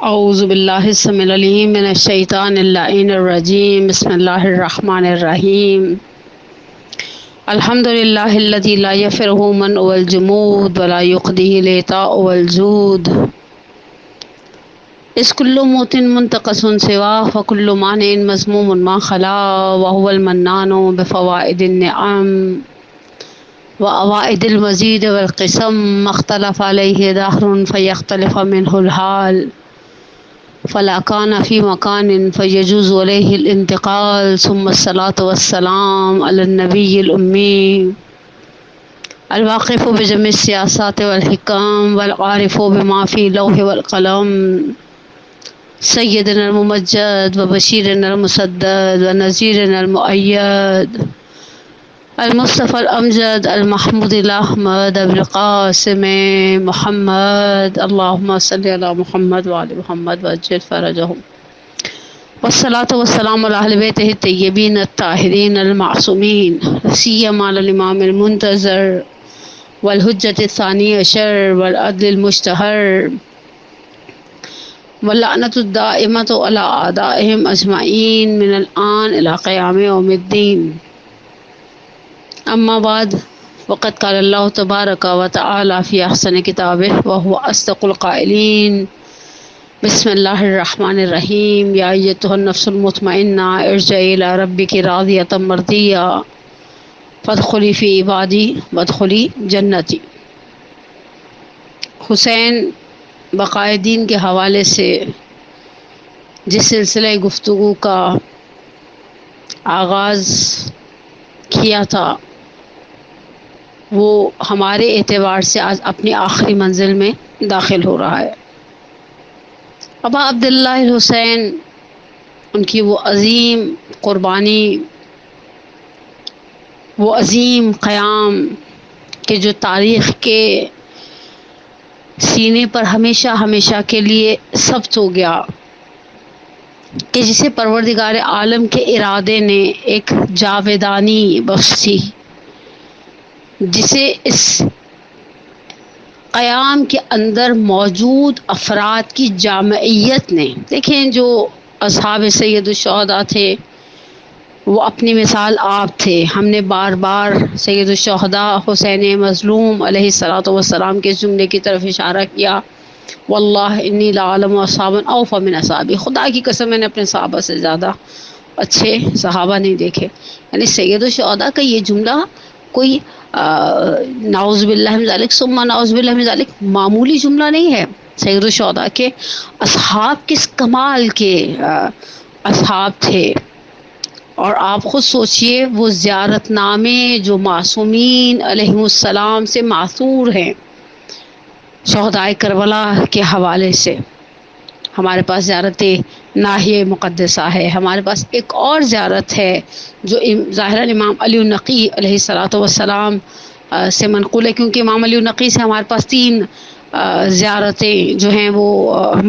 اعوذ باللہ السمیع العلیم من الشیطان اللعین الرجیم بسم اللہ الرحمن الرحیم الحمد للہ الذی لا یفرہ من والجمود ولا یقضیہ العطاء والجود اس کل موت منتقص سوا فکل مانع مذموم ما خلا وهو المنان بفوائد النعم وأوائد المزید والقسم ما اختلف علیہ دهر فیختلف منہ الحال فلا كان في مكان فيجوز عليه الانتقال ثم الصلاة والسلام على النبي الأمي الواقف بجميع السياسات والحكم والعارف بما في اللوح والقلم سيدنا الممجد وبشيرنا المسدد ونذيرنا المؤيد المصطفى الأمجد المحمود الأحمد أبي القاسم محمد اللهم صل على محمد وعلى محمد وعجل فرجهم والصلاة والسلام على أهل بيته الطيبين الطاهرين المعصومين سيما على الإمام المنتظر والحجة الثانية عشر والعدل المشتهر واللعنة الدائمة على أعدائهم أجمعين من الآن إلى قيام يوم الدين اما بعد وقد قال اللہ تبارک و تعالی فی احسن کتابہ وهو اصدق القائلین بسم اللہ الرحمن الرحیم یا ایتها النفس المطمئنہ ارجعی الی ربک راضیۃ مرضیہ فادخلی فی عبادی وادخلی جنتی۔ حسین بقائے دین کے حوالے سے جس سلسلہ گفتگو کا آغاز کیا تھا وہ ہمارے اعتبار سے آج اپنی آخری منزل میں داخل ہو رہا ہے۔ ابا عبداللہ الحسین، ان کی وہ عظیم قربانی، وہ عظیم قیام کہ جو تاریخ کے سینے پر ہمیشہ ہمیشہ کے لیے ثبت ہو گیا، کہ جسے پروردگار عالم کے ارادے نے ایک جاویدانی بخشی، جسے اس قیام کے اندر موجود افراد کی جامعیت نے، دیکھیں جو اصحاب سید الشہداء تھے وہ اپنی مثال آپ تھے۔ ہم نے بار بار سید الشہداء حسین مظلوم علیہ الصلوۃ والسلام کے جملے کی طرف اشارہ کیا، واللہ انی لعلم اصحابا اوفی من اصحابی، خدا کی قسم میں نے اپنے صحابہ سے زیادہ اچھے صحابہ نہیں دیکھے۔ یعنی سید الشہداء کا یہ جملہ کوئی نعوذ باللہ من ذالک ثم نعوذ باللہ من ذالک معمولی جملہ نہیں ہے۔ سید الشہداء کے اصحاب کس کمال کے اصحاب تھے، اور آپ خود سوچئے وہ زیارت نامے جو معصومین علیہم السلام سے معثور ہیں شہدائے کربلا کے حوالے سے۔ ہمارے پاس زیارت ناحیہ مقدسہ ہے، ہمارے پاس ایک اور زیارت ہے جو ظاہراً امام علی النقی علیہ الصلوۃ والسلام سے منقول ہے، کیونکہ امام علی النقی سے ہمارے پاس 3 زیارتیں جو ہیں وہ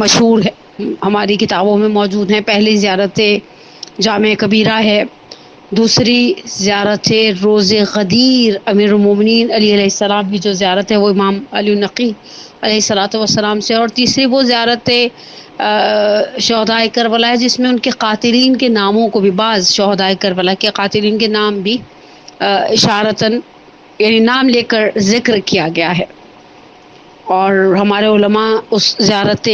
مشہور ہیں، ہماری کتابوں میں موجود ہیں۔ پہلی زیارت جامع کبیرہ ہے، دوسری زیارت روز غدیر امیر المومنین علی علیہ السلام کی جو زیارت ہے وہ امام علی النقی علیہ الصلوۃ والسلام سے، اور تیسری وہ زیارت شہدائے کربلا ہے جس میں ان کے قاتلین کے ناموں کو بھی، بعض شہدائے کربلا کے قاتلین کے نام بھی اشارتاً یعنی نام لے کر ذکر کیا گیا ہے۔ اور ہمارے علماء اس زیارت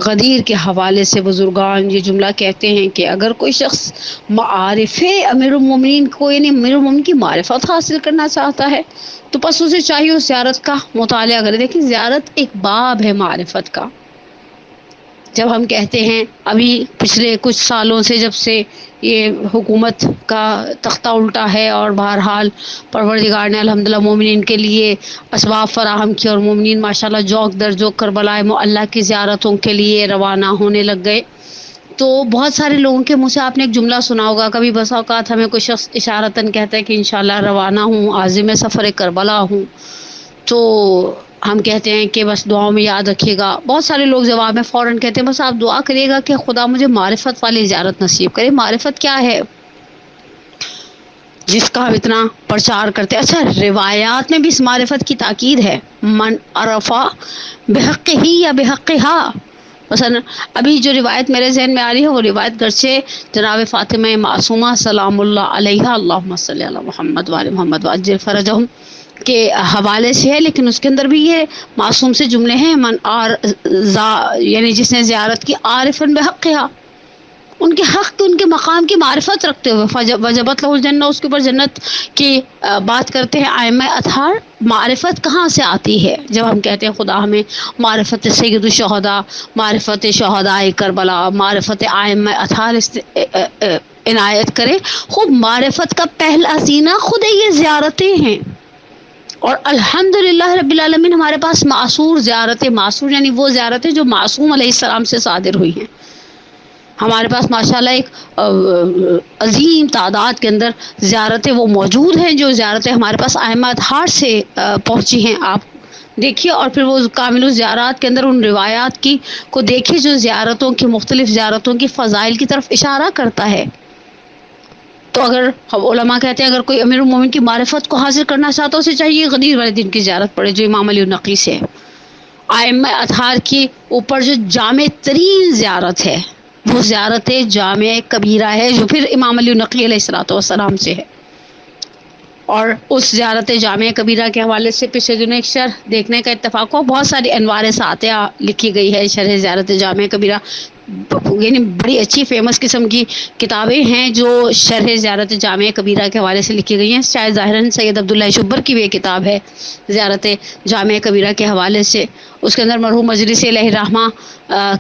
غدیر کے حوالے سے بزرگان یہ جملہ کہتے ہیں کہ اگر کوئی شخص معارف امیر المومنین کو یعنی امیر المومنین کی معرفت حاصل کرنا چاہتا ہے تو بس اسے چاہیے اس زیارت کا مطالعہ کرے۔ دیکھیں زیارت ایک باب ہے معرفت کا۔ جب ہم کہتے ہیں ابھی پچھلے کچھ سالوں سے جب سے یہ حکومت کا تختہ الٹا ہے اور بہرحال پروردگار نے الحمدللہ مومنین کے لیے اسباب فراہم کیے اور مومنین ماشاءاللہ جوق در جوق کربلا معلیٰ کی زیارتوں کے لیے روانہ ہونے لگ گئے، تو بہت سارے لوگوں کے منہ سے آپ نے ایک جملہ سنا ہوگا، کبھی بس اوقات ہمیں کوئی شخص اشارتاً کہتا ہے کہ انشاءاللہ روانہ ہوں، عازم سفر کربلا ہوں، تو ہم کہتے ہیں کہ بس دعاؤں میں یاد رکھیے گا۔ بہت سارے لوگ جواب میں فوراً کہتے ہیں بس آپ دعا کریے گا کہ خدا مجھے معرفت والی زیارت نصیب کرے۔ معرفت کیا ہے جس کا ہم اتنا پرچار کرتے ہیں؟ اچھا، روایات میں بھی اس معرفت کی تاکید ہے، من عرفا بحق ہی یا بحقہا، مثلا ابھی جو روایت میرے ذہن میں آ رہی ہے وہ روایت گرچہ جناب فاطمہ معصومہ سلام اللہ علیہا اللہم صلی علی محمد وعلی محمد وعجل فرجہم کے حوالے سے ہے، لیکن اس کے اندر بھی یہ معصوم سے جملے ہیں، من یعنی جس نے زیارت کی عارفن بحقھا، ان کے حق ان کے مقام کی معرفت رکھتے ہوئے، وجبت لہ الجنہ، اس کے اوپر جنت کی بات کرتے ہیں ائمہ اطہار۔ معرفت کہاں سے آتی ہے؟ جب ہم کہتے ہیں خدا ہمیں معرفت سید الشہداء، معرفت شہداء کربلا، معرفت ائمہ اطہار عنایت کرے، خود معرفت کا پہلا زینہ خود یہ زیارتیں ہیں۔ اور الحمدللہ رب العالمین ہمارے پاس معصور زیارتیں، معصور یعنی وہ زیارتیں جو معصوم علیہ السلام سے صادر ہوئی ہیں۔ ہمارے پاس ماشاءاللہ ایک عظیم تعداد کے اندر زیارتیں وہ موجود ہیں، جو زیارتیں ہمارے پاس ائمہ اطہار سے پہنچی ہیں۔ آپ دیکھیے، اور پھر وہ کامل الزیارات کے اندر ان روایات کی کو دیکھیے جو زیارتوں کی، مختلف زیارتوں کی فضائل کی طرف اشارہ کرتا ہے۔ تو اگر علماء کہتے ہیں اگر کوئی امیر المومنین کی معرفت کو حاصل کرنا چاہتا ہے، اسے چاہیے غدیر والے دن کی زیارت پڑھے جو امام علی النقی سے ہے۔ ائمہ اطہار کی اوپر جو جامع ترین زیارت ہے وہ زیارت جامع کبیرہ ہے، جو پھر امام علی النقی علیہ الصلوۃ والسلام سے ہے۔ اور اس زیارت جامع کبیرہ کے حوالے سے پچھلے دنوں ایک شرح دیکھنے کا اتفاق ہوا، بہت ساری انوار ساطعہ لکھی گئی ہے شرح زیارت جامع کبیرہ، یعنی بڑی اچھی فیمس قسم کی کتابیں ہیں جو شرح زیارت جامع کبیرہ کے حوالے سے لکھی گئی ہیں۔ شاید ظاہراً سید عبداللہ شبر کی بھی یہ کتاب ہے زیارت جامع کبیرہ کے حوالے سے۔ اس کے اندر مرحوم مجلس الہ الرحمہ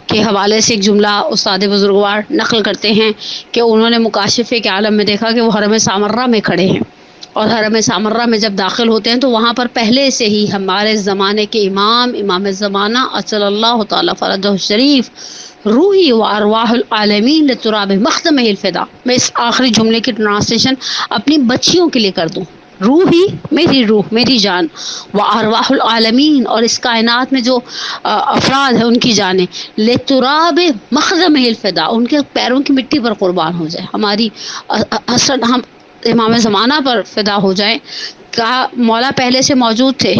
کے حوالے سے ایک جملہ استاد بزرگوار نقل کرتے ہیں کہ انہوں نے مکاشفے کے عالم میں دیکھا کہ وہ حرم سامرہ میں کھڑے ہیں، اور حرم سامرہ میں جب داخل ہوتے ہیں تو وہاں پر پہلے سے ہی ہمارے زمانے کے امام زمانہ اجل اللہ تعالی فرجہ الشریف روحی و ارواح العالمین لتراب مختمہ الفدا۔ میں اس آخری جملے کی ٹرانسلیشن اپنی بچیوں کے لیے کر دوں، روحی میری روح، میری جان، و ارواح العالمین اور اس کائنات میں جو افراد ہیں ان کی جانیں، لتراب مختمہ الفدا، ان کے پیروں کی مٹی پر قربان ہو جائے، ہماری حسن ہم امام زمانہ پر فدا ہو جائیں۔ کہا مولا پہلے سے موجود تھے،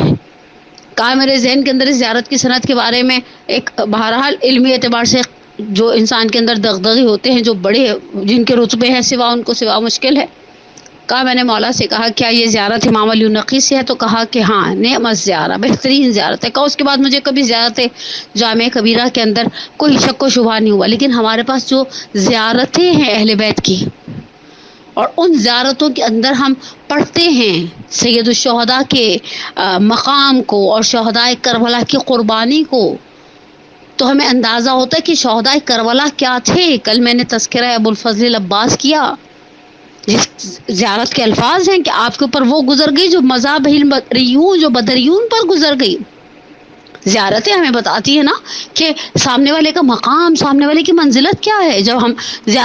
کہا میرے ذہن کے اندر اس زیارت کی صنعت کے بارے میں ایک بہرحال علمی اعتبار سے جو انسان کے اندر دغدغے ہوتے ہیں، جو بڑے جن کے رتبے ہیں سوا ان کو سوا مشکل ہے۔ کہا میں نے مولا سے کہا کیا یہ زیارت امام علی النقی سے ہے؟ تو کہا کہ ہاں، نعمت زیارہ، بہترین زیارت ہے۔ کہا اس کے بعد مجھے کبھی زیارت جامع کبیرہ کے اندر کوئی شک و شبہ نہیں ہوا، لیکن ہمارے پاس جو زیارتیں ہیں اہل بیت کی، اور ان زیارتوں کے اندر ہم پڑھتے ہیں سید الشہداء کے مقام کو اور شہداء کربلا کی قربانی کو، تو ہمیں اندازہ ہوتا ہے کہ شہداء کربلا کیا تھے۔ کل میں نے تذکرہ ابو الفضل العباس کیا، جس زیارت کے الفاظ ہیں کہ آپ کے اوپر وہ گزر گئی جو مذاب البدریون، جو بدریون پر گزر گئی۔ زیارتیں ہمیں بتاتی ہے نا کہ سامنے والے کا مقام، سامنے والے کی منزلت کیا ہے۔ جب ہم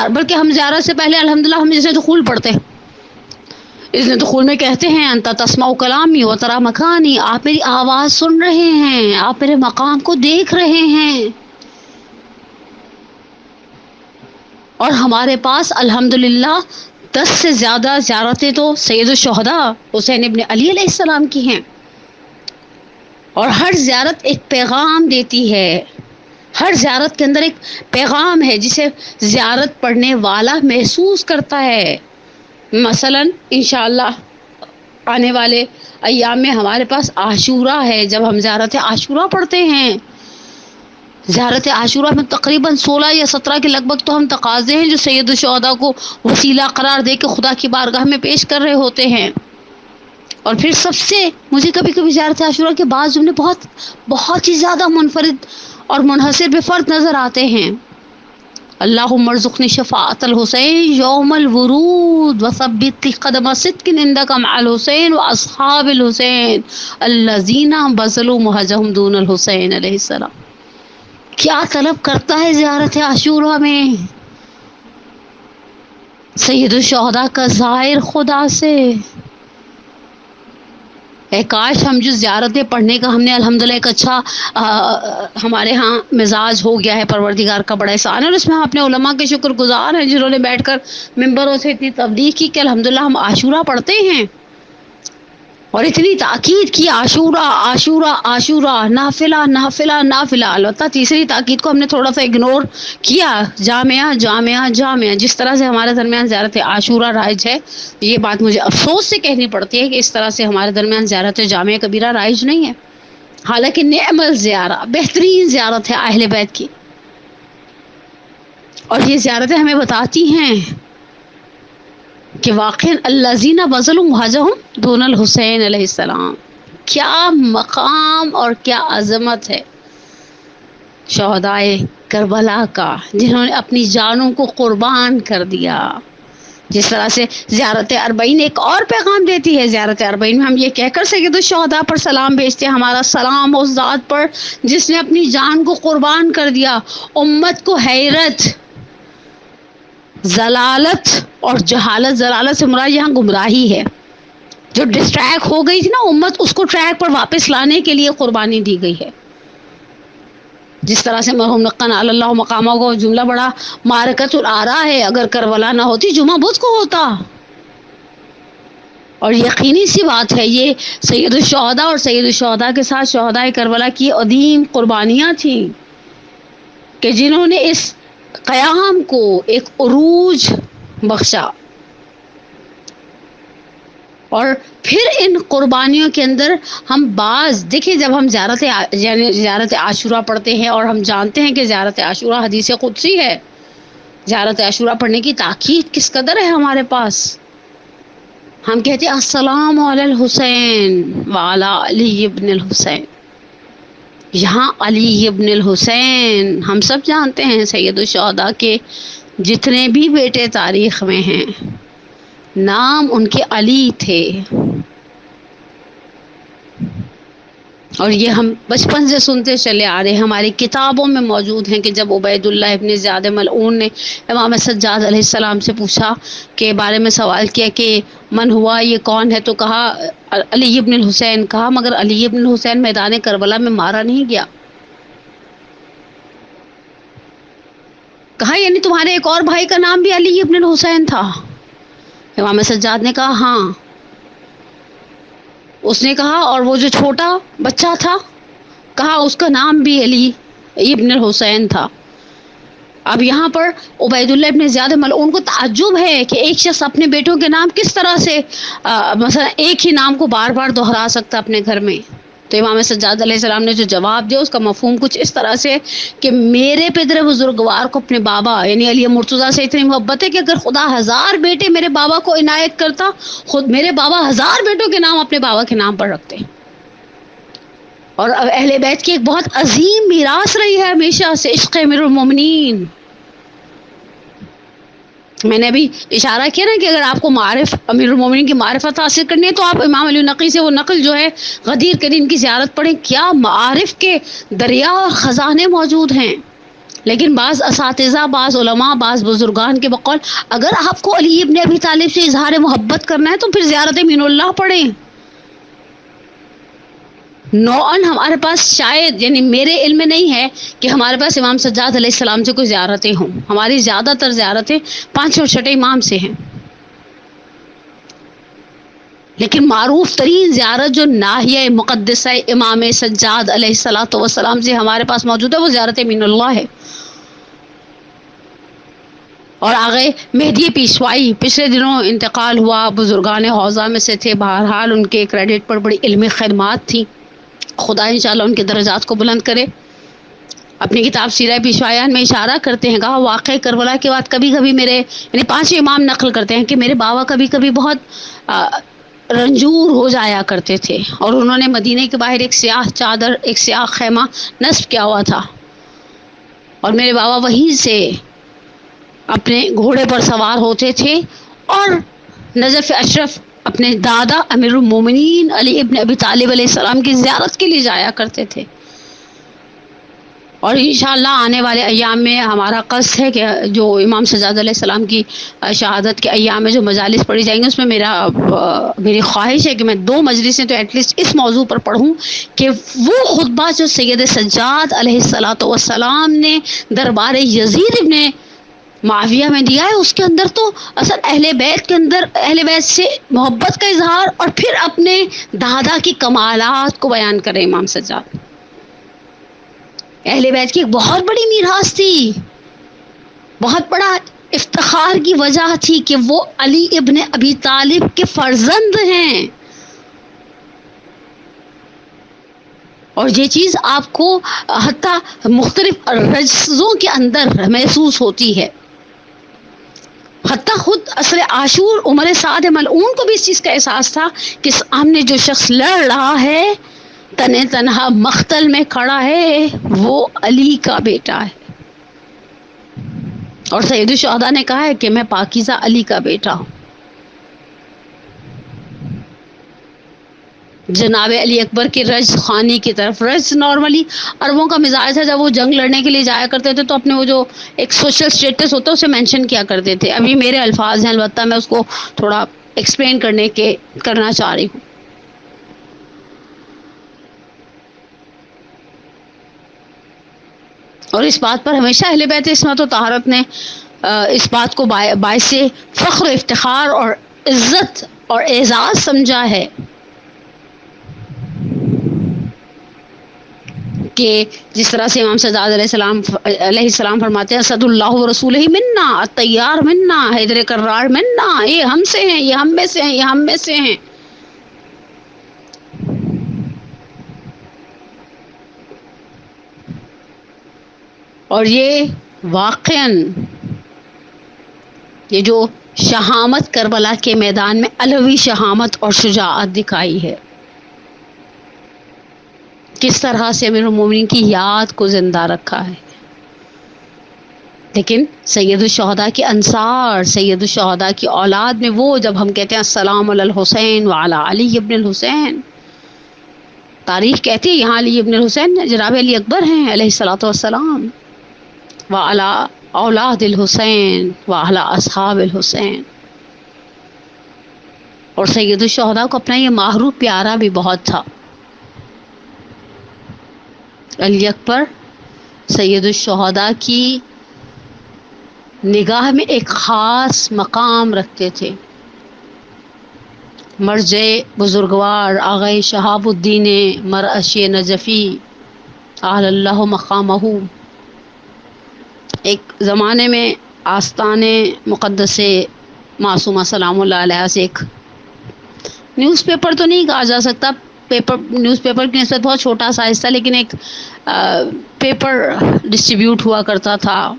بلکہ ہم زیارت سے پہلے الحمدللہ ہم جسے دخول پڑھتے ہیں، اس نے دخول میں کہتے ہیں انت تسمع کلامی و تری مکانی، آپ میری آواز سن رہے ہیں، آپ میرے مقام کو دیکھ رہے ہیں۔ اور ہمارے پاس الحمدللہ 10 سے زیادہ زیارتیں تو سید الشہداء حسین ابن علی علیہ السلام کی ہیں، اور ہر زیارت ایک پیغام دیتی ہے، ہر زیارت کے اندر ایک پیغام ہے جسے زیارت پڑھنے والا محسوس کرتا ہے۔ مثلا انشاءاللہ آنے والے ایام میں ہمارے پاس عاشورہ ہے، جب ہم زیارت عاشورہ پڑھتے ہیں، زیارت عاشورہ میں تقریباً 16 یا 17 کے لگ بھگ تو ہم تقاضے ہیں جو سید الشہداء کو وسیلہ قرار دے کے خدا کی بارگاہ میں پیش کر رہے ہوتے ہیں۔ اور پھر سب سے مجھے کبھی کبھی زیارت عاشورہ کے بعض جملے بہت ہی زیادہ منفرد اور منحصر بفرد نظر آتے ہیں۔ اللہم ارزقنی شفاعت الحسین یوم الورود وثبت قدم صدق عندک مع الحسین واصحاب الحسین الذین بذلوا مہجہم دون الحسین علیہ السلام۔ کیا طلب کرتا ہے زیارت عاشورہ میں سید الشہداء کا زائر خدا سے؟ اے کاش ہم جو زیارتیں پڑھنے کا ہم نے الحمدللہ ایک اچھا ہمارے ہاں مزاج ہو گیا ہے، پروردگار کا بڑا احسان ہے، اور اس میں ہم اپنے علماء کے شکر گزار ہیں جنہوں نے بیٹھ کر ممبروں سے اتنی تبلیغ کی کہ الحمدللہ ہم عاشورہ پڑھتے ہیں۔ اور اتنی تاکید کی عاشورہ عاشورہ عاشورہ، نافلہ نافلہ نافلہ، البتہ تیسری تاکید کو ہم نے تھوڑا سا اگنور کیا، جامعہ جامعہ جامعہ، جس طرح سے ہمارے درمیان زیارت عاشورہ رائج ہے، یہ بات مجھے افسوس سے کہنی پڑتی ہے کہ اس طرح سے ہمارے درمیان زیارت جامعہ کبیرہ رائج نہیں ہے، حالانکہ نعم الزیارہ، بہترین زیارت ہے اہل بیت کی، اور یہ زیارتیں ہمیں بتاتی ہیں کہ واقعاً الذین بذلوا وجہہم دون الحسین علیہ السلام، کیا مقام اور کیا عظمت ہے شہدائے کربلا کا، جنہوں نے اپنی جانوں کو قربان کر دیا۔ جس طرح سے زیارت اربعین ایک اور پیغام دیتی ہے، زیارت اربعین میں ہم یہ کہہ کر سید الشہداء پر سلام بھیجتے ہیں، ہمارا سلام اس ذات پر جس نے اپنی جان کو قربان کر دیا، امت کو حیرت، ضلالت اور جہالت، ضلالت سے مراد یہاں گمراہی ہے، جو ڈسٹریکٹ ہو گئی تھی نا امت، اس کو ٹریک پر واپس لانے کے لیے قربانی دی گئی ہے۔ جس طرح سے مرحوم نقن اللہ مقامہ کو جملہ بڑا معرکۃ الآراء ہے، اگر کربلا نہ ہوتی جمعہ بدھ کو ہوتا، اور یقینی سی بات ہے یہ سید الشہداء اور سید الشہداء کے ساتھ شہداء کربلا کی عظیم قربانیاں تھیں کہ جنہوں نے اس قیام کو ایک عروج بخشا، اور پھر ان قربانیوں کے اندر ہم بعض دیکھیں، جب ہم زیارت عاشورہ پڑھتے ہیں اور ہم جانتے ہیں کہ زیارت عاشورہ حدیث قدسی ہے، زیارت عاشورہ پڑھنے کی تاکید کس قدر ہے ہمارے پاس، ہم کہتے ہیں السلام علی الحسین وعلی علی ابن الحسین، یہاں علی ابن الحسین ہم سب جانتے ہیں سید الشہداء کے جتنے بھی بیٹے تاریخ میں ہیں نام ان کے علی تھے، اور یہ ہم بچپن سے سنتے چلے آ رہے ہیں، ہماری کتابوں میں موجود ہیں کہ جب عبید اللہ ابن زیاد ملعون نے امام سجاد علیہ السلام سے پوچھا کہ بارے میں سوال کیا کہ من ہوا، یہ کون ہے، تو کہا علی ابن الحسین، کہا مگر علی ابن الحسین میدان کربلا میں مارا نہیں گیا، کہا یعنی تمہارے ایک اور بھائی کا نام بھی علی ابن الحسین تھا؟ امام سجاد نے کہا ہاں۔ اس نے کہا اور وہ جو چھوٹا بچہ تھا، کہا اس کا نام بھی علی ابن الحسین تھا۔ اب یہاں پر عبید اللہ ابن زیاد ملعون کو تعجب ہے کہ ایک شخص اپنے بیٹوں کے نام کس طرح سے مثلا ایک ہی نام کو بار بار دہرا سکتا اپنے گھر میں، تو امام سجاد علیہ السلام نے جو جواب دیا اس کا مفہوم کچھ اس طرح سے کہ میرے پدر بزرگوار کو اپنے بابا یعنی علی مرتضیٰ سے اتنی محبت ہے کہ اگر خدا 1000 بیٹے میرے بابا کو عنایت کرتا، خود میرے بابا 1000 بیٹوں کے نام اپنے بابا کے نام پر رکھتے۔ اور اہل بیت کی ایک بہت عظیم میراث رہی ہے ہمیشہ سے عشق امیر المومنین۔ میں نے ابھی اشارہ کیا نا کہ اگر آپ کو معارف امیر المومنین کی معرفت حاصل کرنی ہے تو آپ امام علی نقی سے وہ نقل جو ہے غدیر کریم کی زیارت پڑھیں، کیا معارف کے دریا اور خزانے موجود ہیں۔ لیکن بعض اساتذہ، بعض علماء، بعض بزرگان کے بقول اگر آپ کو علی ابن ابی طالب سے اظہار محبت کرنا ہے تو پھر زیارت مین اللہ پڑھیں۔ نوعاً ہمارے پاس شاید یعنی میرے علم میں نہیں ہے کہ ہمارے پاس امام سجاد علیہ السلام سے کوئی زیارتیں ہوں، ہماری زیادہ تر زیارتیں 5 اور 6 امام سے ہیں، لیکن معروف ترین زیارت جو ناحیہ مقدسہ امام سجاد علیہ السلام سے ہمارے پاس موجود ہے وہ زیارت مین اللہ ہے۔ اور آگے مہدی پیشوائی پچھلے دنوں انتقال ہوا، بزرگان حوضہ میں سے تھے، بہرحال ان کے کریڈٹ پر بڑی علمی خدمات تھیں، خدا انشاءاللہ ان کے درجات کو بلند کرے۔ اپنی کتاب سیرہ پیشوایان میں اشارہ کرتے ہیں، کہا واقع کربلا کے بعد کبھی کبھی میرے یعنی 5 امام نقل کرتے ہیں کہ میرے بابا کبھی کبھی بہت رنجور ہو جایا کرتے تھے، اور انہوں نے مدینے کے باہر ایک سیاہ چادر، ایک سیاہ خیمہ نصب کیا ہوا تھا، اور میرے بابا وہیں سے اپنے گھوڑے پر سوار ہوتے تھے اور نجف اشرف اپنے دادا امیر المومنین علی ابن ابی طالب علیہ السلام کی زیارت کے لیے جایا کرتے تھے۔ اور انشاءاللہ آنے والے ایام میں ہمارا قصد ہے کہ جو امام سجاد علیہ السلام کی شہادت کے ایام میں جو مجالس پڑھی جائیں گے اس میں میری خواہش ہے کہ میں 2 مجلسیں تو ایٹ لیسٹ اس موضوع پر پڑھوں کہ وہ خطبہ جو سید سجاد علیہ السلام نے دربار یزید ابن معاویہ میں دیا ہے، اس کے اندر تو اصل اہل بیت کے اندر اہل بیت سے محبت کا اظہار اور پھر اپنے دادا کی کمالات کو بیان کرے امام سجاد۔ اہل بیت کی ایک بہت بڑی میراث تھی، بہت بڑا افتخار کی وجہ تھی کہ وہ علی ابن ابی طالب کے فرزند ہیں، اور یہ چیز آپ کو حتیٰ مختلف رجزوں کے اندر محسوس ہوتی ہے۔ حتیٰ خود عصر عاشور عمر سعد ملعون کو بھی اس چیز کا احساس تھا کہ سامنے جو شخص لڑ رہا ہے، تنہ تنہا مقتل میں کھڑا ہے، وہ علی کا بیٹا ہے، اور سید الشہداء نے کہا ہے کہ میں پاکیزہ علی کا بیٹا ہوں۔ جناب علی اکبر کی رج خوانی کی طرف، رج نارملی عربوں کا مزاج ہے، جب وہ جنگ لڑنے کے لیے جایا کرتے تھے تو اپنے وہ جو ایک سوشل سٹیٹس ہوتا ہے اسے مینشن کیا کرتے تھے۔ ابھی میرے الفاظ ہیں، البتہ میں اس کو تھوڑا ایکسپلین کرنا چاہ رہی ہوں۔ اور اس بات پر ہمیشہ اہل بیت عصمت و طہارت نے اس بات کو باعث فخر و افتخار اور عزت اور اعزاز سمجھا ہے کہ جس طرح سے امام سجاد علیہ السلام فرماتے ہیں اسد اللہ و رسولہ منا، الطیار منا، حیدر کرار منا، یہ ہم سے ہیں، یہ ہم میں سے ہیں، یہ ہم میں سے ہیں۔ اور یہ واقعاً یہ جو شہامت کربلا کے میدان میں علوی شہامت اور شجاعت دکھائی ہے، کس طرح سے امیر المومنین کی یاد کو زندہ رکھا ہے۔ لیکن سید الشہداء کے انصار، سید الشہداء کی اولاد میں وہ جب ہم کہتے ہیں السلام علی الحسین وعلی علی ابن الحسین، تاریخ کہتی ہے یہاں علی ابن الحسین جناب علی اکبر ہیں علیہ الصلوۃ والسلام، وعلی اولاد الحسین وعلی اصحاب الحسین۔ اور سید الشہداء کو اپنا یہ ماہرو پیارا بھی بہت تھا۔ علی اکبر سید الشہداء کی نگاہ میں ایک خاص مقام رکھتے تھے۔ مرجع بزرگوار آغا شہاب الدین مرعشی نجفی اعلی اللہ مقامہ، ایک زمانے میں آستان مقدس معصومہ سلام اللہ علیہ سے ایک نیوز پیپر تو نہیں کہا جا سکتا، نیوز پیپر کی نسبت بہت چھوٹا سائز تھا، لیکن ایک پیپر ڈسٹریبیوٹ ہوا کرتا تھا،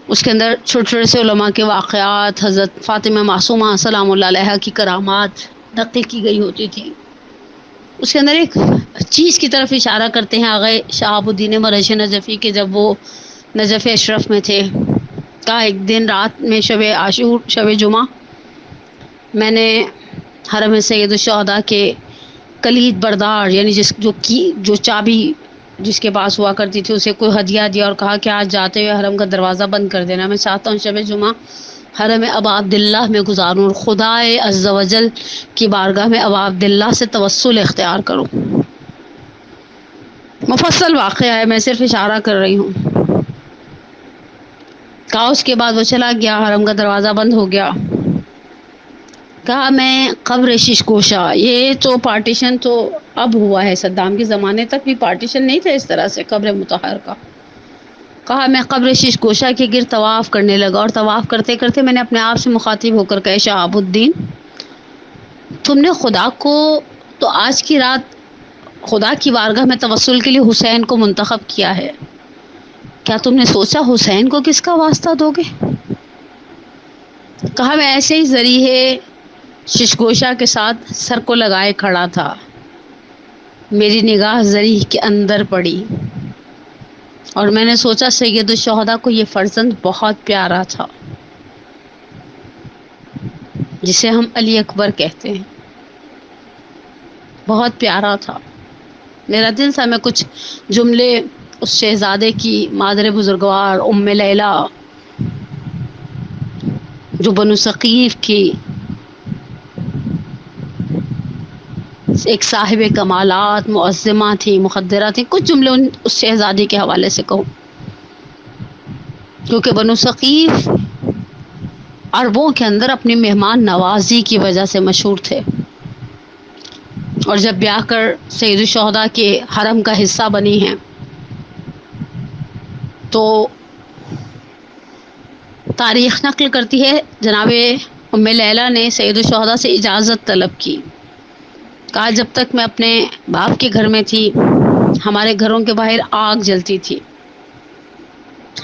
اس کے اندر چھوٹے چھوٹے سے علماء کے واقعات، حضرت فاطمہ معصومہ سلام اللہ علیہ کی کرامات نقل کی گئی ہوتی تھی۔ اس کے اندر ایک چیز کی طرف اشارہ کرتے ہیں آغا شہاب الدین مرعشی نجفی کے، جب وہ نجف اشرف میں تھے، کہا ایک دن رات میں شب عاشور، شب جمعہ، میں نے حرم سید الشہداء کے کلید بردار، یعنی جو چابی جس کے پاس ہوا کرتی تھی، اسے کوئی ہدیہ دیا اور کہا کہ آج جاتے ہوئے حرم کا دروازہ بند کر دینا، میں چاہتا ہوں شب جمعہ حرم ابا عبداللہ میں گزاروں، خدائے عز و جل کی بارگاہ میں ابا عبداللہ سے توسل اختیار کروں۔ مفصل واقعہ ہے، میں صرف اشارہ کر رہی ہوں۔ کہا اس کے بعد وہ چلا گیا، حرم کا دروازہ بند ہو گیا۔ کہا میں قبر شش گوشہ، یہ تو پارٹیشن تو اب ہوا ہے، صدام کے زمانے تک بھی پارٹیشن نہیں تھا اس طرح سے قبر مطہر کا۔ کہا میں قبر شش گوشہ کے گرد طواف کرنے لگا، اور طواف کرتے کرتے میں نے اپنے آپ سے مخاطب ہو کر کہا شہاب الدین، تم نے خدا کو تو آج کی رات خدا کی بارگاہ میں توسل کے لیے حسین کو منتخب کیا ہے، کیا تم نے سوچا حسین کو کس کا واسطہ دو گے؟ کہا میں ایسے ہی ذریعے ششگوشہ کے ساتھ سر کو لگائے کھڑا تھا، میری نگاہ ذریع کے اندر پڑی اور میں نے سوچا سید الشہداء کو یہ فرزند بہت پیارا تھا، جسے ہم علی اکبر کہتے ہیں، بہت پیارا تھا۔ میرا دل تھا میں کچھ جملے اس شہزادے کی مادر بزرگوار ام لیلا، جو بنو ثقیف کی ایک صاحب کمالات معظمہ تھی، مقدرہ تھی، کچھ جملے اس شہزادی کے حوالے سے کہوں۔ کیونکہ بنو ثقیف عربوں کے اندر اپنی مہمان نوازی کی وجہ سے مشہور تھے، اور جب بیاہ کر سید الشہداء کے حرم کا حصہ بنی ہیں تو تاریخ نقل کرتی ہے جناب ام لیلہ نے سید الشہداء سے اجازت طلب کی، کہا جب تک میں اپنے باپ کے گھر میں تھی ہمارے گھروں کے باہر آگ جلتی تھی،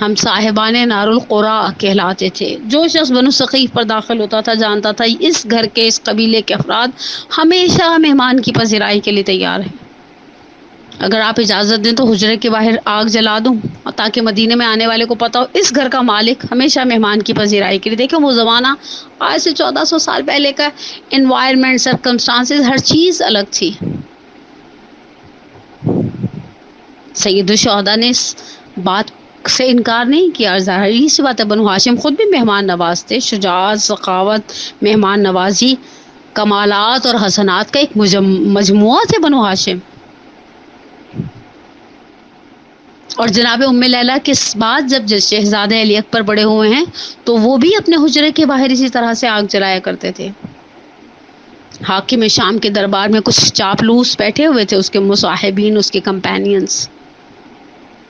ہم صاحبان نار القرا کہلاتے تھے، جو شخص بنو ثقیف پر داخل ہوتا تھا جانتا تھا اس گھر کے اس قبیلے کے افراد ہمیشہ مہمان کی پذیرائی کے لیے تیار ہیں، اگر آپ اجازت دیں تو حجرے کے باہر آگ جلا دوں، اور تاکہ مدینے میں آنے والے کو پتہ ہو اس گھر کا مالک ہمیشہ مہمان کی پذیرائی کے لیے۔ دیکھیں وہ زمانہ آج سے 1400 سال پہلے کا انوائرمنٹ، سرکمسٹانسز، ہر چیز الگ تھی۔ سید الشہداء نے اس بات سے انکار نہیں کیا، ظاہری سی بات ہے بنو ہاشم خود بھی مہمان نواز تھے، شجاعت، سخاوت، مہمان نوازی، کمالات اور حسنات کا ایک مجموعہ تھے بنو ہاشم۔ اور جناب ام لیلہ کے بعد جب شہزادے علی اکبر بڑے ہوئے ہیں تو وہ بھی اپنے حجرے کے باہر اسی طرح سے آگ جلایا کرتے تھے۔ حاکم شام کے دربار میں کچھ چاپلوس بیٹھے ہوئے تھے، اس کے مصاحبین، اس کے کمپینینز،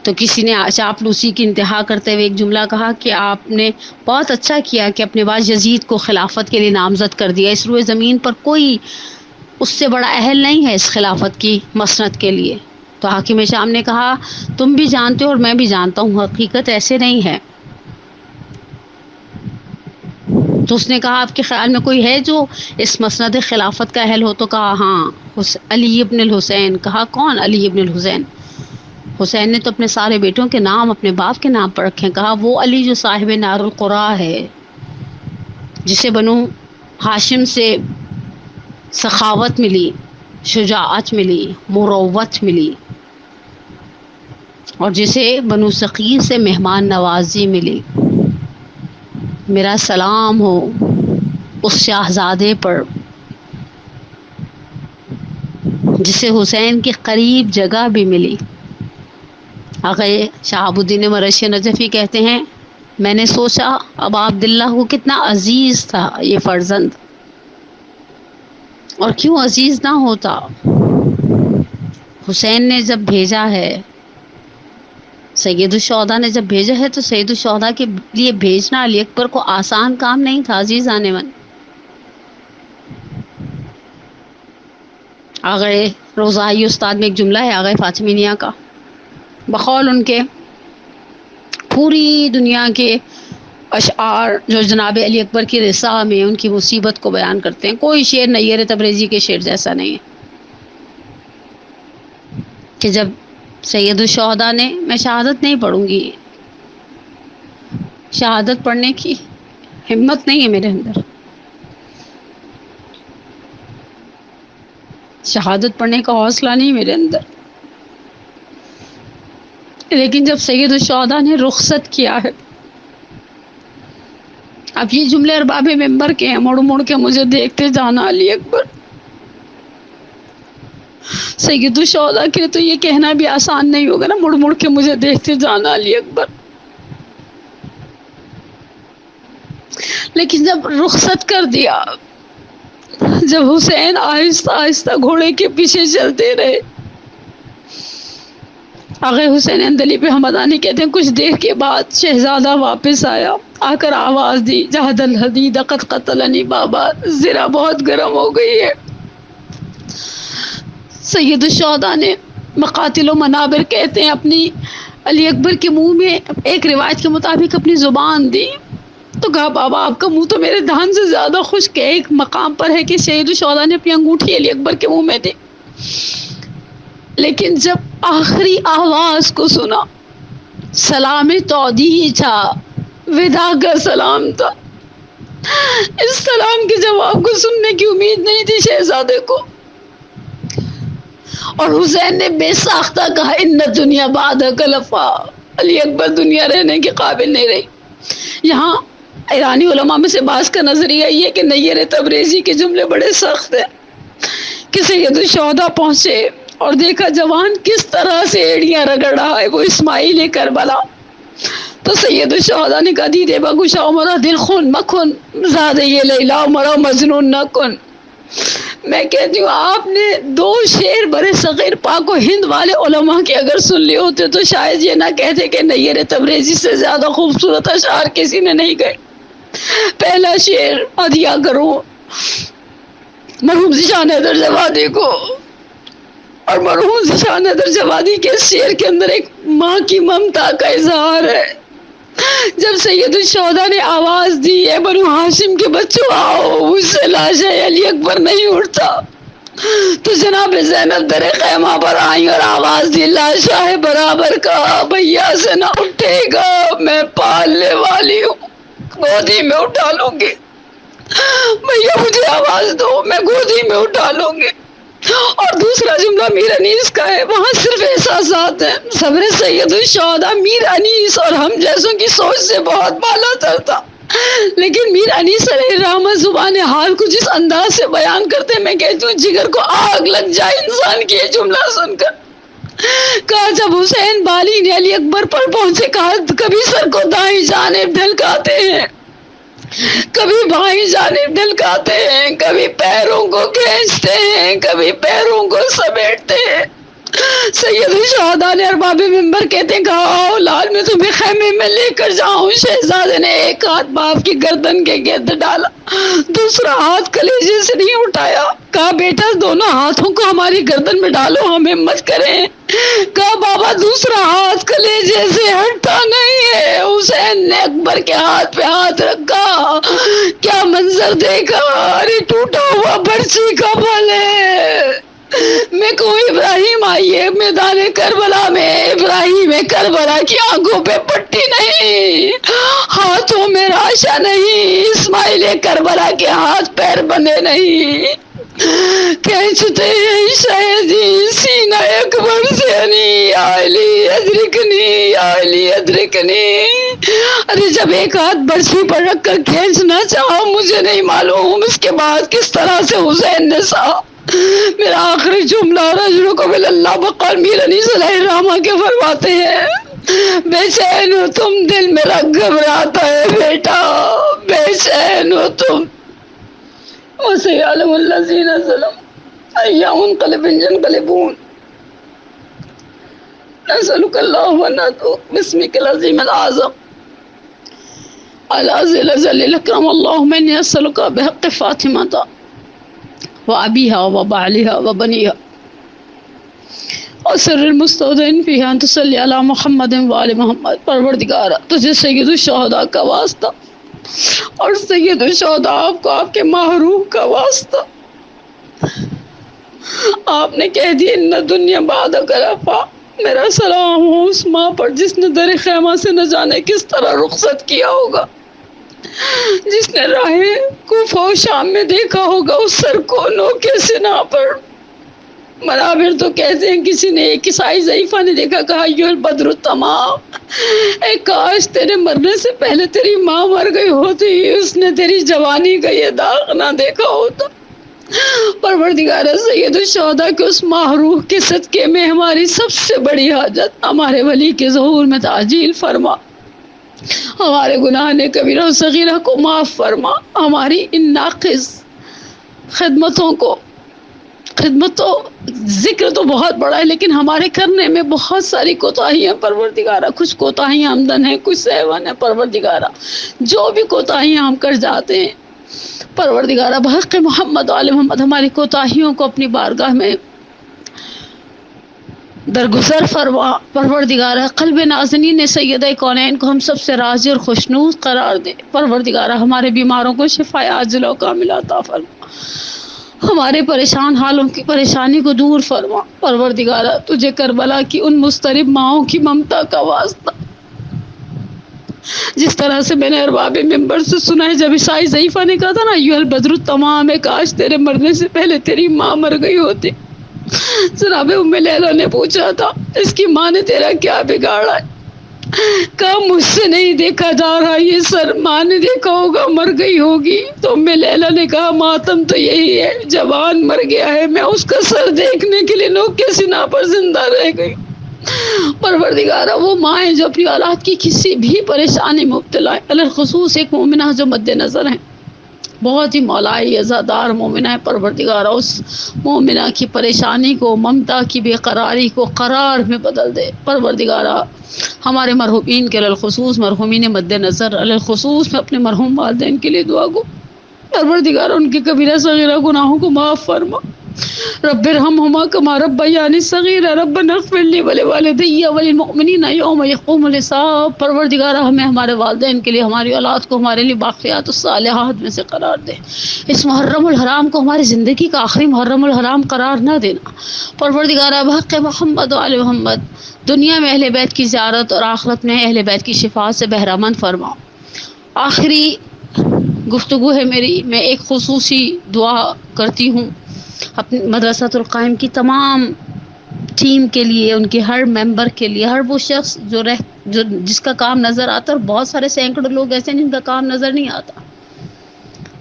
تو کسی نے چاپلوسی کی انتہا کرتے ہوئے ایک جملہ کہا کہ آپ نے بہت اچھا کیا کہ اپنے بعد یزید کو خلافت کے لیے نامزد کر دیا، اس روئے زمین پر کوئی اس سے بڑا اہل نہیں ہے اس خلافت کی مسند کے لیے۔ تو حاکم شام نے کہا تم بھی جانتے ہو اور میں بھی جانتا ہوں حقیقت ایسے نہیں ہے۔ تو اس نے کہا آپ کے خیال میں کوئی ہے جو اس مسند خلافت کا اہل ہو؟ تو کہا ہاں علی ابن الحسین۔ کہا کون علی ابن الحسین؟ حسین نے تو اپنے سارے بیٹوں کے نام اپنے باپ کے نام پر رکھے۔ کہا وہ علی جو صاحب نار القرا ہے، جسے بنو ہاشم سے سخاوت ملی، شجاعت ملی، مروت ملی، اور جسے بنو ثقیف سے مہمان نوازی ملی۔ میرا سلام ہو اس شاہزادے پر جسے حسین کے قریب جگہ بھی ملی۔ آقا شہاب الدین مرشی نجفی کہتے ہیں میں نے سوچا ابا عبداللہ کو کتنا عزیز تھا یہ فرزند، اور کیوں عزیز نہ ہوتا۔ حسین نے جب بھیجا ہے، سید الشہداء نے جب بھیجا ہے تو سید الشہداء کے لیے بھیجنا علی اکبر کو آسان کام نہیں تھا۔ عزیز آنے من آغا روزائی استاد میں ایک جملہ ہے آغا فاطمی میاں کا، بقول ان کے پوری دنیا کے اشعار جو جناب علی اکبر کی رسا میں ان کی مصیبت کو بیان کرتے ہیں، کوئی شعر نیر تبریزی کے شعر جیسا نہیں ہے، کہ جب سید الشہداء نے میں شہادت نہیں پڑھوں گی، شہادت پڑھنے کی ہمت نہیں ہے میرے اندر، شہادت پڑھنے کا حوصلہ نہیں میرے اندر، لیکن جب سید الشہداء نے رخصت کیا ہے، اب یہ جملے ارباب ممبر کے ہیں، مڑ مڑ کے مجھے دیکھتے جانا علی اکبر۔ سید الشہداء کے لیے تو یہ کہنا بھی آسان نہیں ہوگا نا، مڑ مڑ کے مجھے دیکھتے جانا علی اکبر، لیکن جب رخصت کر دیا، جب حسین آہستہ آہستہ گھوڑے کے پیچھے چلتے رہے، آغا حسین اندلی پہ حمدانی کہتے ہیں کچھ دیر کے بعد شہزادہ واپس آیا، آ کر آواز دی جہد الحدید قد قتلنی بابا، زرہ بہت گرم ہو گئی ہے۔ سید الشہداء نے مقاتل و منابر کہتے ہیں اپنی علی اکبر کے منہ میں ایک روایت کے مطابق اپنی زبان دی، تو کہا بابا آپ کا منہ تو میرے دہن سے زیادہ خشک ہے۔ ایک مقام پر ہے کہ سید الشہداء نے اپنی انگوٹھی علی اکبر کے منہ میں دی، لیکن جب آخری آواز کو سنا، سلام تودیع تھا، وداع کا سلام تھا، اس سلام کے جواب کو سننے کی امید نہیں تھی شہزادے کو، اور حسین نے بے ساختہ کہا ان دنیا بعدک لفا، علی اکبر دنیا رہنے کے قابل نہیں رہی۔ یہاں ایرانی علماء میں سے بعض کا نظریہ یہ ہے کہ نیر تبریزی کے جملے بڑے سخت ہیں، کہ سید الشہداء پہنچے اور دیکھا جوان کس طرح سے ایڑیاں رگڑ رہا ہے، وہ اسماعیل کربلا، تو سید الشہداء نے کہا دیدے بگوشا مرا دل خون مکھن زیادہ یہ لیلا مرا مجنون نہ کن. میں کہتی ہوں آپ نے 2 شعر برے صغیر پاک و ہند والے علماء کے اگر سن لیے ہوتے تو شاید یہ نہ کہتے کہ نیر تبریزی سے زیادہ خوبصورت اشعار کسی نے نہیں گئے. پہلا شعر ہدیہ کروں مرحوم ذیشان حیدر جوادی کو، اور مرحوم ذیشان حیدر جوادی کے شعر کے اندر ایک ماں کی ممتا کا اظہار ہے. جب سید الشہداء نے آواز دی اے بنو ہاشم کے بچوں آؤ، مجھ سے لاش علی اکبر نہیں اٹھتا، تو جناب زینب در خیمہ پر آئی اور آواز دی لاشا ہے برابر کا بھیا سے نہ اٹھے گا، میں پالنے والی ہوں گودی میں اٹھا لوں گی، بھیا مجھے آواز دو میں گودی میں اٹھا لوں گی. اور دوسرا جملہ میر انیس کا ہے، وہاں صرف احساسات ہیں. صبر سید الشہداء میر انیس اور ہم جیسوں کی سوچ سے بہت بالا تر تھا، لیکن میر انیس علیہ الرحمہ زبان حال کو جس انداز سے بیان کرتے میں کہتی ہوں جگر کو آگ لگ جائے انسان کی یہ جملہ سن کر. کہا جب حسین بالین علی اکبر پر پہنچے، کہا کبھی سر کو دائیں جانب ڈھلکاتے ہیں، کبھی بائیں جانب ڈھلکاتے ہیں، کبھی پیروں کو کھینچتے ہیں، کبھی پیروں کو سمیٹتے ہیں. سید الشہداء نے ارباب منبر کہتے ہیں کہا آؤ لال میں تمہیں خیمے میں لے کر جاؤں. شہزادے نے ایک ہاتھ باپ کی گردن کے گرد ڈالا، دوسرا ہاتھ کلیجے سے نہیں اٹھایا. کہا بیٹا دونوں ہاتھوں کو ہماری گردن میں ڈالو، ہم ہمت کریں. کہا بابا دوسرا ہاتھ کلیجے سے ہٹتا نہیں ہے. حسین نے اکبر کے ہاتھ پہ ہاتھ رکھا، کیا منظر دیکھا، ارے ٹوٹا ہوا برچی کا پھل ہے. میں کوئی ابراہیم آئی ہے میدان کربلا میں، ابراہیم کربلا کی آنکھوں پہ پٹی نہیں، ہاتھوں میں راشا نہیں، اسماعیل کربلا کے ہاتھ پیر بندے نہیں. کھینچتے ہیں شہدی سینہ اکبر سے علی علی ادرکنی علی ادرکنی. ارے جب ایک ہاتھ برسی پر رکھ کر کھینچنا چاہا مجھے نہیں معلوم اس کے بعد کس طرح سے حسین نے سہا. میرا آخری جملہ رجل کو بل اللہ بقال میر انیس علیہ الرحمہ کے فرماتے ہیں بے چین ہو تم، دل میرا گھبراتا ہے بیٹا، بے چین ہو تم. وَسَيَعْلَمُ الَّذِينَ ظَلَمُوا أَيَّ مُنقَلِبٍ يَنقَلِبُونَ. نسألك اللهم أن باسمك العظيم الأعظم العزيز الأجل الأكرم اللهم إني أسألك بحق فاطمة وأبيها وبعلها وبنيها وسر المستودعين فيها أن تصلي على محمد وآل محمد. پروردگارا تجھے سید الشہداء کا واسطہ اور سید الشہداء آپ کو آپ کے محروم کا واسطہ. آپ نے کہہ دیا ان دنیا بعد کرفا، میرا سلام ہو اس ماں پر جس نے در خیمہ سے نہ جانے کس طرح رخصت کیا ہوگا، جس نے راہ کوفہ و شام میں دیکھا ہوگا اس سر کو نوکے سنا پر. منابر تو کہتے ہیں کسی نے ایک عیسائی ضعیفہ نے دیکھا، کہا یو البدر التمام، اے کاش تیرے مرنے سے پہلے تیری ماں مر گئی ہوتی، اس نے تیری جوانی کا یہ داغ نہ دیکھا ہوتا. پروردگارہ سید الشہداء کے اس محروح کے صدقے میں ہماری سب سے بڑی حاجت ہمارے ولی کے ظہور میں تعجیل فرما، ہمارے گناہ نے کبیرہ و صغیرہ کو معاف فرما، ہماری ان ناقص خدمتوں کو، خدمت تو ذکر تو بہت بڑا ہے لیکن ہمارے کرنے میں بہت ساری کوتاہیاں پروردگارہ، کچھ کوتاہیاں عمدن ہیں کچھ سہون ہیں پروردگارہ، جو بھی کوتاہیاں ہم کر جاتے ہیں پروردگارہ بحق محمد و آل محمد ہماری کوتاہیوں کو اپنی بارگاہ میں درگزر فرما. پروردگارہ قلب نازنین سیدہ کونین کو ہم سب سے راضی اور خوشنود قرار دے. پروردگارہ ہمارے بیماروں کو شفا عاجلہ و کاملہ عطا فرما، ہمارے پریشان حالوں کی پریشانی کو دور فرما. پروردگارہ تجھے کربلا کی ان مضطرب ماؤں کی ممتا کا واسطہ، جس طرح سے میں نے ارباب منبر سے سنا ہے جب عیسائی ضعیفہ نے کہا تھا نا یو البدر التمام، ہے کاش تیرے مرنے سے پہلے تیری ماں مر گئی ہوتی. جناب ام لیلہ نے پوچھا تھا اس کی ماں نے تیرا کیا بگاڑا ہے؟ کہا مجھ سے نہیں دیکھا جا رہا یہ سر، ماں نے دیکھا ہوگا مر گئی ہوگی. تو ام لیلہ نے کہا ماتم تو یہی ہے، جوان مر گیا ہے، میں اس کا سر دیکھنے کے لیے نوکے سنا پر زندہ رہ گئی. پروردگارہ وہ مائیں جو اپنی اولاد کی کسی بھی پریشانی میں مبتلا ہیں، الخصوص ایک مومنہ جو مد نظر ہیں، بہت ہی مولائی عزادار مومنہ ہے، پروردگارہ اس مومنہ کی پریشانی کو، ممتا کی بے قراری کو قرار میں بدل دے۔ پروردگارہ ہمارے مرحومین کے الخصوص مرحومین مد نظر الخصوص میں اپنے مرحوم والدین کے لیے دعا گو، پروردگارہ ان کے کبیرہ صغیرہ گناہوں کو معاف فرما۔ رب ارحمہما کما ربیانی صغیرہ، ربنا اغفر لی ولوالدی وللمؤمنین یوم یقوم الحساب۔ پروردگارہ ہمیں ہمارے والدین کے لیے، ہماری اولاد کو ہمارے لیے باقیات الصالحات میں سے قرار دے۔ اس محرم الحرام کو ہماری زندگی کا آخری محرم الحرام قرار نہ دینا۔ پروردگارہ بحق محمد و آل محمد دنیا میں اہل بیت کی زیارت اور آخرت میں اہل بیت کی شفاعت سے بہرہ مند فرما۔ آخری گفتگو ہے میری، میں ایک خصوصی دعا کرتی ہوں اپنی مدرسۃ القائم کی تمام ٹیم کے لیے، ان کے ہر ممبر کے لیے، ہر وہ شخص جو جس کا کام نظر آتا ہے، اور بہت سارے سینکڑوں لوگ ایسے ہیں جن کا کام نظر نہیں آتا۔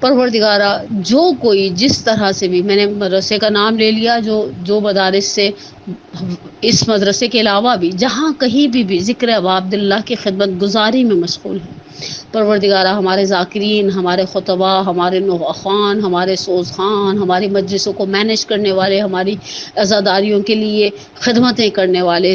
پروردگارہ جو کوئی جس طرح سے بھی، میں نے مدرسے کا نام لے لیا، جو مدارس سے اس مدرسے کے علاوہ بھی جہاں کہیں بھی ذکر ابا عبداللہ کی خدمت گزاری میں مشغول ہیں، پروردگارہ ہمارے ذاکرین، ہمارے خطباء، ہمارے نوخوان، ہمارے سوز خان، ہماری مجلسوں کو مینیج کرنے والے، ہماری عزاداریوں کے لیے خدمتیں کرنے والے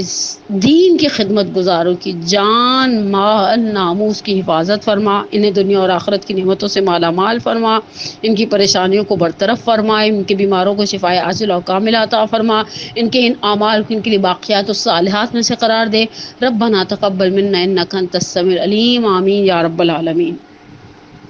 دین کی خدمت گزاروں کی جان مال ناموس کی حفاظت فرما، انہیں دنیا اور آخرت کی نعمتوں سے مالا مال فرما، ان کی پریشانیوں کو برطرف فرما، ان کے بیماروں کو شفائے عاجل اور کاملہ عطا فرما، ان کے ان اعمال کو ان کے لیے باقیات الصالحات میں سے قرار دے۔ ربنا تقبل منا انک انت السمیع العلیم، آمین یا رب العالمین۔